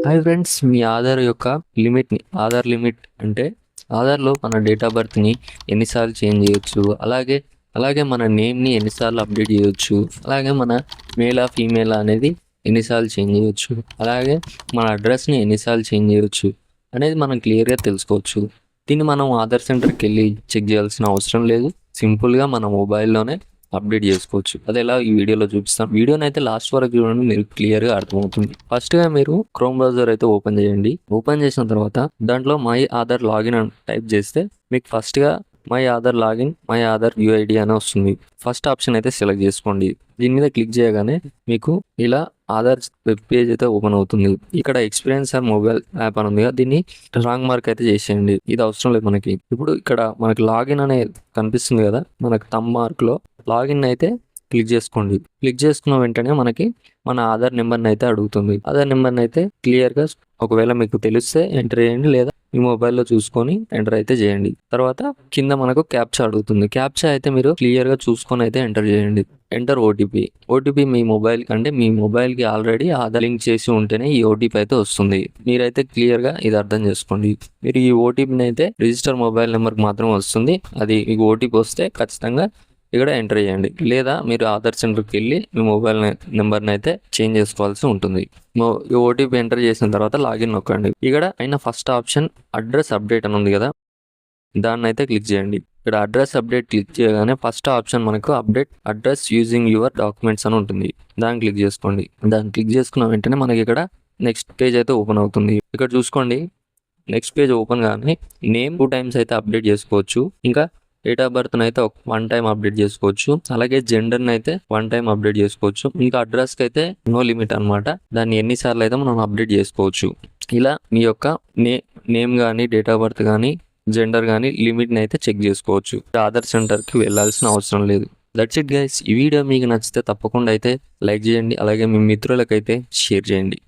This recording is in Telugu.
హాయ్ ఫ్రెండ్స్, మీ ఆధార్ యొక్క లిమిట్ని ఆధార్ లిమిట్ అంటే ఆధార్లో మన డేట్ ఆఫ్ బర్త్ని ఎన్నిసార్లు చేంజ్ చేయొచ్చు, అలాగే మన నేమ్ని ఎన్నిసార్లు అప్డేట్ చేయొచ్చు, అలాగే మన మేలా ఫీమేలా అనేది ఎన్నిసార్లు చేంజ్ చేయొచ్చు, అలాగే మన అడ్రస్ని ఎన్నిసార్లు చేంజ్ చేయొచ్చు అనేది మనం క్లియర్గా తెలుసుకోవచ్చు. దీన్ని మనం ఆధార్ సెంటర్కి వెళ్ళి చెక్ చేయాల్సిన అవసరం లేదు. సింపుల్గా మన మొబైల్లోనే అప్డేట్ చేసుకోవచ్చు. అది ఎలా ఈ వీడియోలో చూపిస్తాం. వీడియోని అయితే లాస్ట్ వరకు చూడండి, మీరు క్లియర్గా అర్థమవుతుంది. ఫస్ట్గా మీరు క్రోమ్ బ్రౌజర్ అయితే ఓపెన్ చేయండి. ఓపెన్ చేసిన తర్వాత దాంట్లో మై ఆధార్ లాగిన్ అని టైప్ చేస్తే మీకు ఫస్ట్గా my Aadhaar login, my Aadhaar UID అని వస్తుంది. ఫస్ట్ ఆప్షన్ అయితే సెలెక్ట్ చేసుకోండి. దీని మీద క్లిక్ చేయగానే మీకు ఇలా ఆధార్ వెబ్ పేజ్ అయితే ఓపెన్ అవుతుంది. ఇక్కడ ఎక్స్పీరియన్స్ ఆర్ మొబైల్ యాప్ అని ఉంది. దీన్ని రాంగ్ మార్క్ అయితే చేసేయండి. ఇది అవసరం లేదు మనకి. ఇప్పుడు ఇక్కడ మనకి లాగిన్ అనే కనిపిస్తుంది కదా, మనకు థంబ్ మార్క్లో లాగిన్ అయితే క్లిక్ చేసుకోండి. క్లిక్ చేసుకున్న వెంటనే మనకి మన ఆధార్ నెంబర్ని అయితే అడుగుతుంది. ఆధార్ నెంబర్ని అయితే క్లియర్గా ఒకవేళ మీకు తెలిస్తే ఎంటర్ చేయండి, లేదా మీ మొబైల్లో చూసుకొని ఎంటర్ అయితే చేయండి. తర్వాత కింద మనకు క్యాప్చా అడుగుతుంది. క్యాప్చా అయితే మీరు క్లియర్గా చూసుకొని అయితే ఎంటర్ చేయండి. ఎంటర్ ఓటీపీ మీ మొబైల్ అంటే మీ మొబైల్కి ఆల్రెడీ ఆధార్ లింక్ చేసి ఉంటేనే ఈ ఓటీపీ అయితే వస్తుంది. మీరైతే క్లియర్గా ఇది అర్థం చేసుకోండి. మీరు ఈ ఓటీపీని అయితే రిజిస్టర్ మొబైల్ నెంబర్కి మాత్రం వస్తుంది. అది మీకు ఓటీపీ వస్తే ఖచ్చితంగా ఇక్కడ ఎంటర్ చేయండి, లేదా మీరు ఆధార్ సెంటర్కి వెళ్ళి మీ మొబైల్ నెంబర్ని అయితే చేంజ్ చేసుకోవాల్సి ఉంటుంది. ఈ ఓటీపీ ఎంటర్ చేసిన తర్వాత లాగిన్ నొక్కండి. ఇక్కడ అయిన ఫస్ట్ ఆప్షన్ అడ్రస్ అప్డేట్ అని ఉంది కదా, దాన్ని అయితే క్లిక్ చేయండి. ఇక్కడ అడ్రస్ అప్డేట్ క్లిక్ చేయగానే ఫస్ట్ ఆప్షన్ మనకు update address using your documents అని ఉంటుంది. దాన్ని క్లిక్ చేసుకోండి. దాన్ని క్లిక్ చేసుకున్న వెంటనే మనకి ఇక్కడ నెక్స్ట్ పేజ్ అయితే ఓపెన్ అవుతుంది. ఇక్కడ చూసుకోండి, నెక్స్ట్ పేజ్ ఓపెన్ కానీ నేమ్ 2 times అయితే అప్డేట్ చేసుకోవచ్చు. ఇంకా డేట్ ఆఫ్ బర్త్ని అయితే 1 time అప్డేట్ చేసుకోవచ్చు. అలాగే జెండర్ని అయితే 1 time అప్డేట్ చేసుకోవచ్చు. ఇంకా అడ్రస్కి అయితే నో లిమిట్ అనమాట. దాన్ని ఎన్నిసార్లు అయితే మనం అప్డేట్ చేసుకోవచ్చు. ఇలా మీ యొక్క నేమ్ కానీ, డేట్ ఆఫ్ బర్త్ కానీ, జెండర్ కానీ లిమిట్ని అయితే చెక్ చేసుకోవచ్చు. ఆధార్ సెంటర్కి వెళ్ళాల్సిన అవసరం లేదు. That's it guys. ఈ వీడియో మీకు నచ్చితే తప్పకుండా అయితే లైక్ చేయండి, అలాగే మీ మిత్రులకైతే షేర్ చేయండి.